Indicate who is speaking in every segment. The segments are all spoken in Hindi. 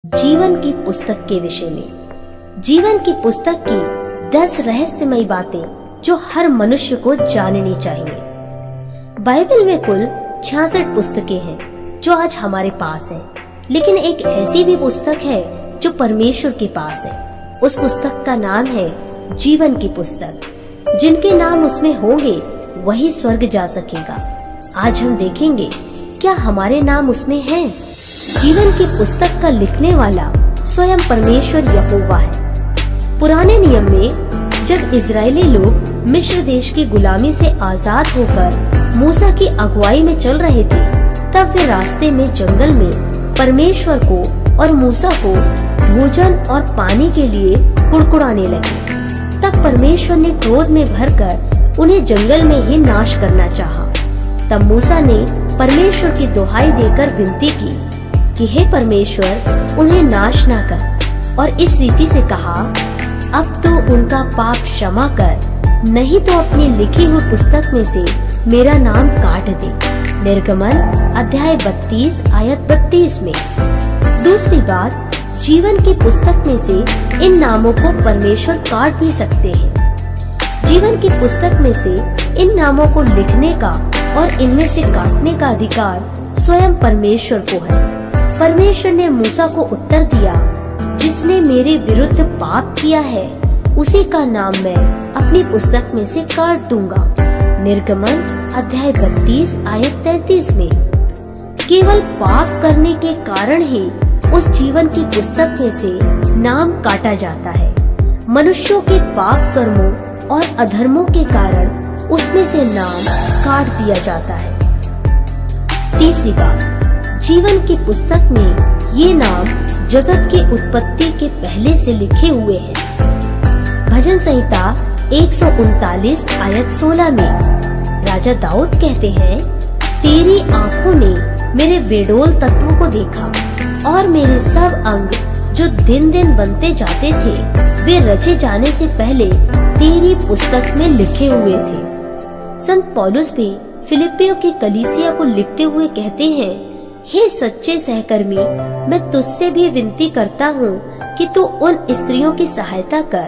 Speaker 1: जीवन की पुस्तक के विषय में। जीवन की पुस्तक की 10 रहस्यमयी बातें जो हर मनुष्य को जाननी चाहिए। बाइबल में कुल 66 पुस्तकें हैं जो आज हमारे पास हैं, लेकिन एक ऐसी भी पुस्तक है जो परमेश्वर के पास है। उस पुस्तक का नाम है जीवन की पुस्तक। जिनके नाम उसमें होंगे वही स्वर्ग जा सकेगा। आज हम देखेंगे क्या हमारे नाम उसमें हैं। जीवन की पुस्तक का लिखने वाला स्वयं परमेश्वर यहोवा है। पुराने नियम में जब इजरायली लोग मिस्र देश की गुलामी से आजाद होकर मूसा की अगुवाई में चल रहे थे, तब वे रास्ते में जंगल में परमेश्वर को और मूसा को भोजन और पानी के लिए कुड़कुड़ाने लगे। तब परमेश्वर ने क्रोध में भरकर उन्हें जंगल में ही नाश करना चाहा। तब मूसा ने परमेश्वर की दुहाई देकर विनती की कि हे परमेश्वर, उन्हें नाश ना कर, और इस रीति से कहा, अब तो उनका पाप क्षमा कर, नहीं तो अपनी लिखी हुई पुस्तक में से मेरा नाम काट दे। निर्गमन अध्याय 32 आयत 32 में। दूसरी बात, जीवन की पुस्तक में से इन नामों को परमेश्वर काट भी सकते हैं। जीवन की पुस्तक में से इन नामों को लिखने का और इनमें से काटने का अधिकार स्वयं परमेश्वर को है। परमेश्वर ने मूसा को उत्तर दिया, जिसने मेरे विरुद्ध पाप किया है उसी का नाम मैं अपनी पुस्तक में से काट दूंगा। निर्गमन अध्याय 32 आयत 33 में। केवल पाप करने के कारण ही उस जीवन की पुस्तक में से नाम काटा जाता है। मनुष्यों के पाप कर्मों और अधर्मों के कारण उसमें से नाम काट दिया जाता है। तीसरी बात, जीवन की पुस्तक में ये नाम जगत की उत्पत्ति के पहले से लिखे हुए हैं। भजन संहिता 139 आयत 16 में राजा दाऊद कहते हैं, तेरी आंखों ने मेरे बेडोल तत्वों को देखा और मेरे सब अंग जो दिन दिन बनते जाते थे, वे रचे जाने से पहले तेरी पुस्तक में लिखे हुए थे। संत पौलुस भी फिलिपियों की कलीसिया को लिखते हुए कहते हैं, हे सच्चे सहकर्मी, मैं तुझसे भी विनती करता हूँ कि तू उन स्त्रियों की सहायता कर,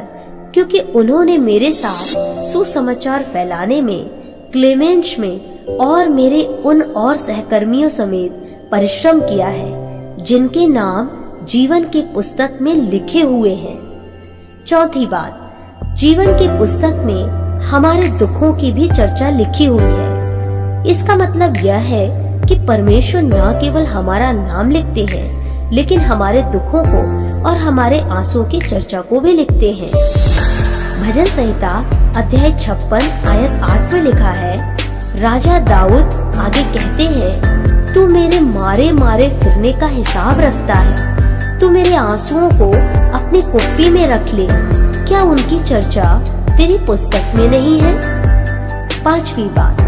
Speaker 1: क्योंकि उन्होंने मेरे साथ सुसमाचार फैलाने में, क्लेमेंस में और मेरे उन और सहकर्मियों समेत परिश्रम किया है, जिनके नाम जीवन की पुस्तक में लिखे हुए हैं। चौथी बात, जीवन की पुस्तक में हमारे दुखों की भी चर्चा लिखी हुई है। इसका मतलब यह है कि परमेश्वर न केवल हमारा नाम लिखते हैं, लेकिन हमारे दुखों को और हमारे आंसुओं की चर्चा को भी लिखते हैं। भजन संहिता अध्याय 56 आयत 8 में लिखा है, राजा दाऊद आगे कहते हैं, तू मेरे मारे मारे फिरने का हिसाब रखता है, तू मेरे आंसुओं को अपनी कुप्पी में रख ले, क्या उनकी चर्चा तेरी पुस्तक में नहीं है? पांचवी बात,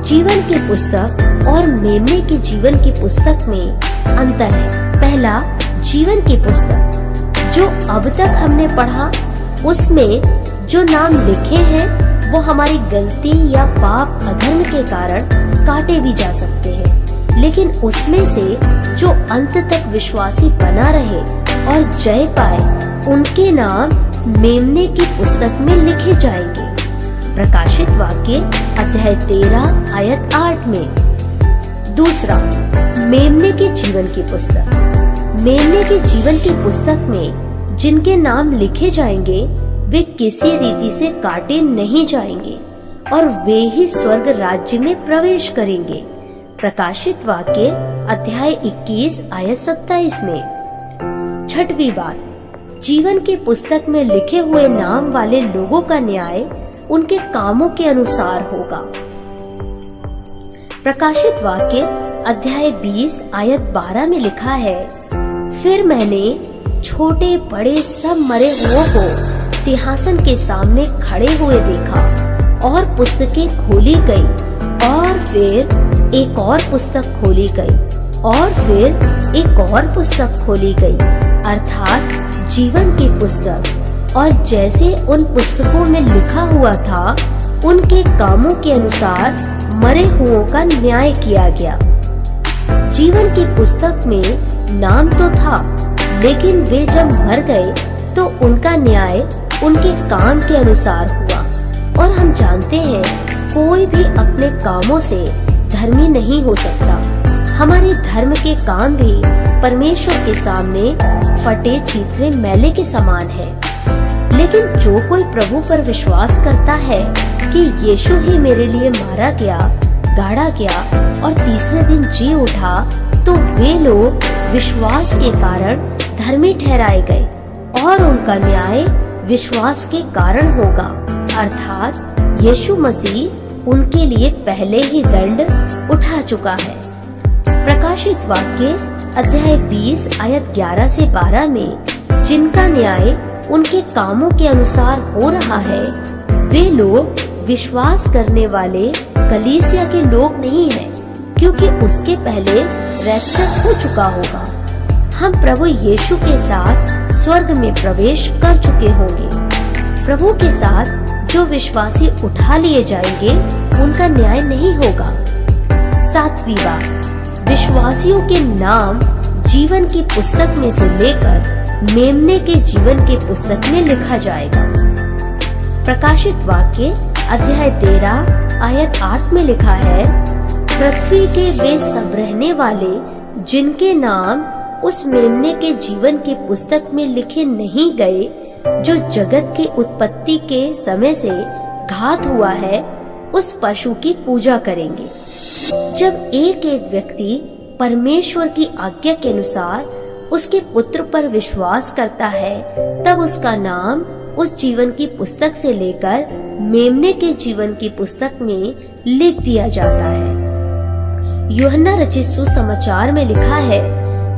Speaker 1: जीवन की पुस्तक और मेमने की जीवन की पुस्तक में अंतर है। पहला, जीवन की पुस्तक जो अब तक हमने पढ़ा, उसमें जो नाम लिखे हैं वो हमारी गलती या पाप अधर्म के कारण काटे भी जा सकते हैं, लेकिन उसमें से जो अंत तक विश्वासी बना रहे और जय पाए, उनके नाम मेमने की पुस्तक में लिखे जाएंगे। प्रकाशित वाक्य अध्याय 13 आयत 8 में। दूसरा, मेमने के जीवन की पुस्तक। मेमने के जीवन की पुस्तक में जिनके नाम लिखे जाएंगे वे किसी रीति से काटे नहीं जाएंगे और वे ही स्वर्ग राज्य में प्रवेश करेंगे। प्रकाशित वाक्य अध्याय 21 आयत 27 में। छठवीं बात, जीवन की पुस्तक में लिखे हुए नाम वाले लोगों का न्याय उनके कामों के अनुसार होगा। प्रकाशित वाक्य अध्याय 20 आयत 12 में लिखा है, फिर मैंने छोटे बड़े सब मरे हुओं को सिंहासन के सामने खड़े हुए देखा और पुस्तकें खोली गई, और फिर एक और पुस्तक खोली गई, और फिर एक और पुस्तक खोली गई, अर्थात जीवन की पुस्तक। और जैसे उन पुस्तकों में लिखा हुआ था, उनके कामों के अनुसार मरे हुओं का न्याय किया गया। जीवन की पुस्तक में नाम तो था, लेकिन वे जब मर गए तो उनका न्याय उनके काम के अनुसार हुआ। और हम जानते हैं कोई भी अपने कामों से धर्मी नहीं हो सकता। हमारे धर्म के काम भी परमेश्वर के सामने फटे चीथड़े मैले के समान है। लेकिन जो कोई प्रभु पर विश्वास करता है कि यीशु ही मेरे लिए मारा गया, गाड़ा गया और तीसरे दिन जी उठा, तो वे लोग विश्वास के कारण धर्मी ठहराए गए और उनका न्याय विश्वास के कारण होगा। अर्थात यीशु मसीह उनके लिए पहले ही दंड उठा चुका है। प्रकाशित वाक्य अध्याय 20 आयत 11 से 12 में जिनका न्याय उनके कामों के अनुसार हो रहा है, वे लोग विश्वास करने वाले कलीसिया के लोग नहीं हैं, क्योंकि उसके पहले रैप्चर हो चुका होगा। हम प्रभु यीशु के साथ स्वर्ग में प्रवेश कर चुके होंगे। प्रभु के साथ जो विश्वासी उठा लिए जाएंगे, उनका न्याय नहीं होगा। 7वीं बात, विश्वासियों के नाम जीवन की पुस्तक में से लेकर मेमने के जीवन के पुस्तक में लिखा जाएगा। प्रकाशित वाक्य अध्याय 13 आयत 8 में लिखा है, पृथ्वी के वे सब रहने वाले जिनके नाम उस मेमने के जीवन के पुस्तक में लिखे नहीं गए, जो जगत की उत्पत्ति के समय से घात हुआ है, उस पशु की पूजा करेंगे। जब एक एक व्यक्ति परमेश्वर की आज्ञा के अनुसार उसके पुत्र पर विश्वास करता है, तब उसका नाम उस जीवन की पुस्तक से लेकर मेमने के जीवन की पुस्तक में लिख दिया जाता है। यूहन्ना रचित सुसमाचार में लिखा है,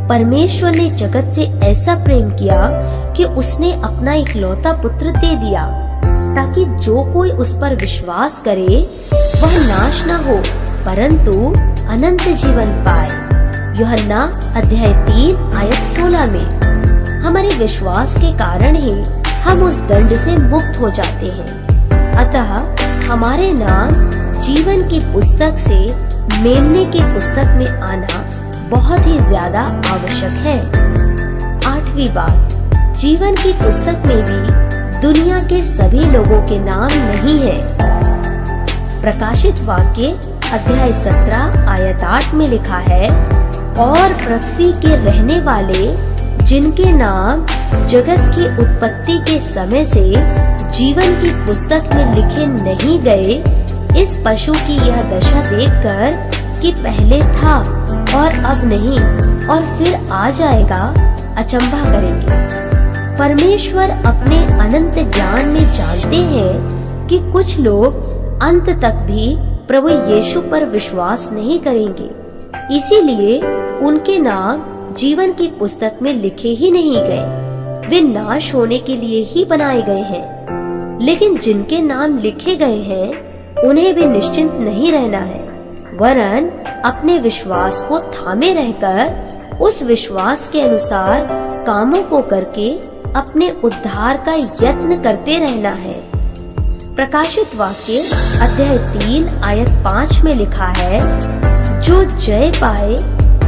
Speaker 1: परमेश्वर ने जगत से ऐसा प्रेम किया कि उसने अपना इकलौता पुत्र दे दिया, ताकि जो कोई उस पर विश्वास करे वह नाश न हो, परंतु अनंत जीवन पाए। यूहन्ना अध्याय 3 आयत 16 में हमारे विश्वास के कारण ही हम उस दंड से मुक्त हो जाते हैं। अतः हमारे नाम जीवन की पुस्तक से मेमने की पुस्तक में आना बहुत ही ज्यादा आवश्यक है। 8वीं बात, जीवन की पुस्तक में भी दुनिया के सभी लोगों के नाम नहीं है। प्रकाशित वाक्य अध्याय 17 आयत 8 में लिखा है, और पृथ्वी के रहने वाले जिनके नाम जगत की उत्पत्ति के समय से जीवन की पुस्तक में लिखे नहीं गए, इस पशु की यह दशा देखकर कि पहले था और अब नहीं और फिर आ जाएगा, अचंभा करेंगे। परमेश्वर अपने अनंत ज्ञान में जानते हैं कि कुछ लोग अंत तक भी प्रभु यीशु पर विश्वास नहीं करेंगे, इसीलिए उनके नाम जीवन की पुस्तक में लिखे ही नहीं गए। वे नाश होने के लिए ही बनाए गए हैं। लेकिन जिनके नाम लिखे गए हैं, उन्हें भी निश्चिंत नहीं रहना है, वरन अपने विश्वास को थामे रहकर उस विश्वास के अनुसार कामों को करके अपने उद्धार का यत्न करते रहना है। प्रकाशित वाक्य अध्याय 3 आयत 5 में लिखा है, जो जय पाए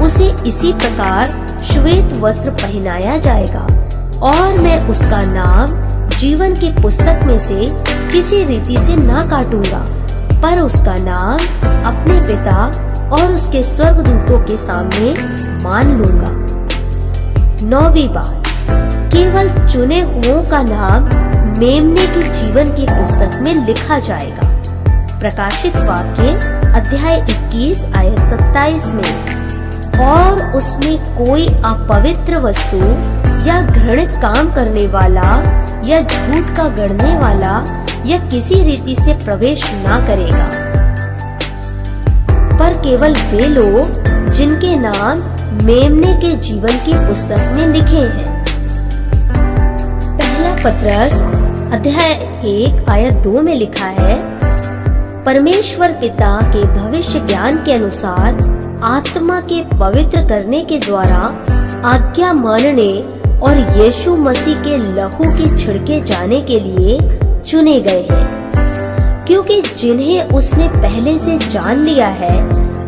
Speaker 1: उसे इसी प्रकार श्वेत वस्त्र पहनाया जाएगा, और मैं उसका नाम जीवन की पुस्तक में से किसी रीति से न काटूंगा, पर उसका नाम अपने पिता और उसके स्वर्गदूतों के सामने मान लूंगा। 9वीं बात, केवल चुने हुओं का नाम मेमने के जीवन की पुस्तक में लिखा जाएगा। प्रकाशित वाक्य अध्याय 21 आयत 27 में, और उसमें कोई अपवित्र वस्तु या घृणित काम करने वाला या झूठ का गढ़ने वाला या किसी रीति से प्रवेश ना करेगा, पर केवल वे लोग जिनके नाम मेमने के जीवन की पुस्तक में लिखे हैं। पहला पत्रस अध्याय 1 आयत 2 में लिखा है, परमेश्वर पिता के भविष्य ज्ञान के अनुसार आत्मा के पवित्र करने के द्वारा आज्ञा मानने और यीशु मसीह के लहू के छिड़के जाने के लिए चुने गए हैं, क्योंकि जिन्हें उसने पहले से जान लिया है,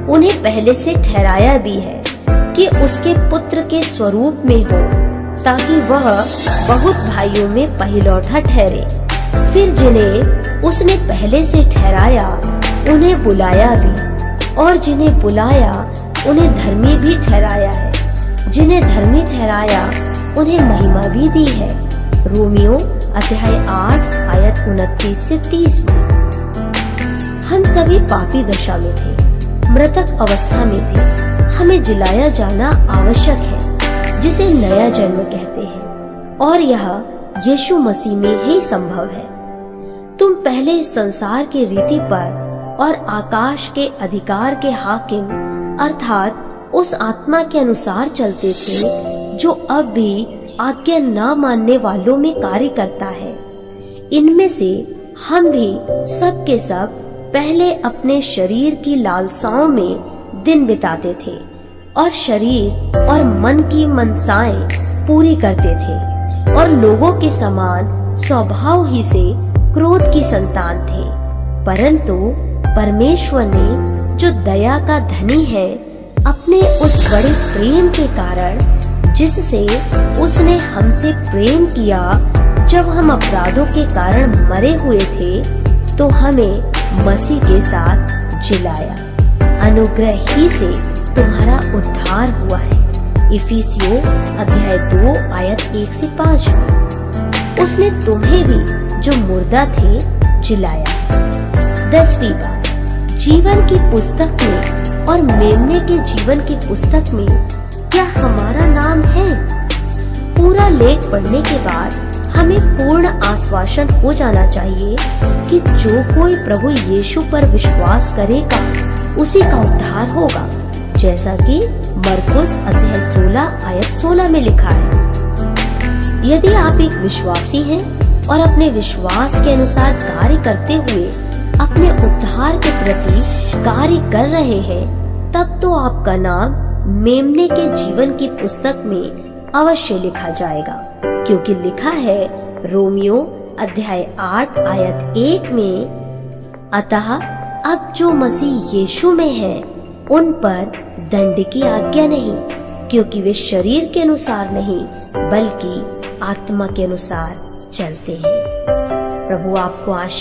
Speaker 1: उन्हें पहले से ठहराया भी है कि उसके पुत्र के स्वरूप में हो, ताकि वह बहुत भाइयों में पहिलौठा ठहरे। फिर जिन्हें उसने पहले से ठहराया उन्हें बुलाया भी, और जिन्हें बुलाया उन्हें धर्मी भी ठहराया है। जिन्हें धर्मी ठहराया उन्हें महिमा भी दी है। रोमियो अध्याय 8 आयत 29 से 30 में। हम सभी पापी दशा में थे, मृतक अवस्था में थे। हमें जिलाया जाना आवश्यक है, जिसे नया जन्म कहते हैं, और यह यीशु मसीह में ही संभव है। तुम पहले इस संसार के रीति पर और आकाश के अधिकार के हाकिम अर्थात उस आत्मा के अनुसार चलते थे जो अब भी आज्ञा न मानने वालों में कार्य करता है। इनमें से हम भी सब के सब पहले अपने शरीर की लालसाओं में दिन बिताते थे और शरीर और मन की मनसाएं पूरी करते थे, और लोगों के समान स्वभाव ही से क्रोध की संतान थे। परंतु परमेश्वर ने जो दया का धनी है, अपने उस बड़े प्रेम के कारण जिससे उसने हमसे प्रेम किया, जब हम अपराधों के कारण मरे हुए थे, तो हमें मसीह के साथ जिलाया। अनुग्रह ही से तुम्हारा उद्धार हुआ है। इफिसियों अध्याय 2 आयत 1 से 5 में। उसने तुम्हें भी जो मुर्दा थे जिलाया। 10वीं बात, जीवन की पुस्तक में और मेमने के जीवन की पुस्तक में क्या हमारा नाम है? पूरा लेख पढ़ने के बाद हमें पूर्ण आश्वासन हो जाना चाहिए कि जो कोई प्रभु यीशु पर विश्वास करेगा उसी का उद्धार होगा, जैसा कि मरकुस अध्याय 16 आयत 16 में लिखा है। यदि आप एक विश्वासी हैं और अपने विश्वास के अनुसार कार्य करते हुए अपने उद्धार के प्रति कार्य कर रहे हैं, तब तो आपका नाम मेमने के जीवन की पुस्तक में अवश्य लिखा जाएगा, क्योंकि लिखा है रोमियो अध्याय 8 आयत 1 में, अतः अब जो मसीह यीशु में है उन पर दंड की आज्ञा नहीं, क्योंकि वे शरीर के अनुसार नहीं बल्कि आत्मा के अनुसार चलते हैं। प्रभु आपको आशीष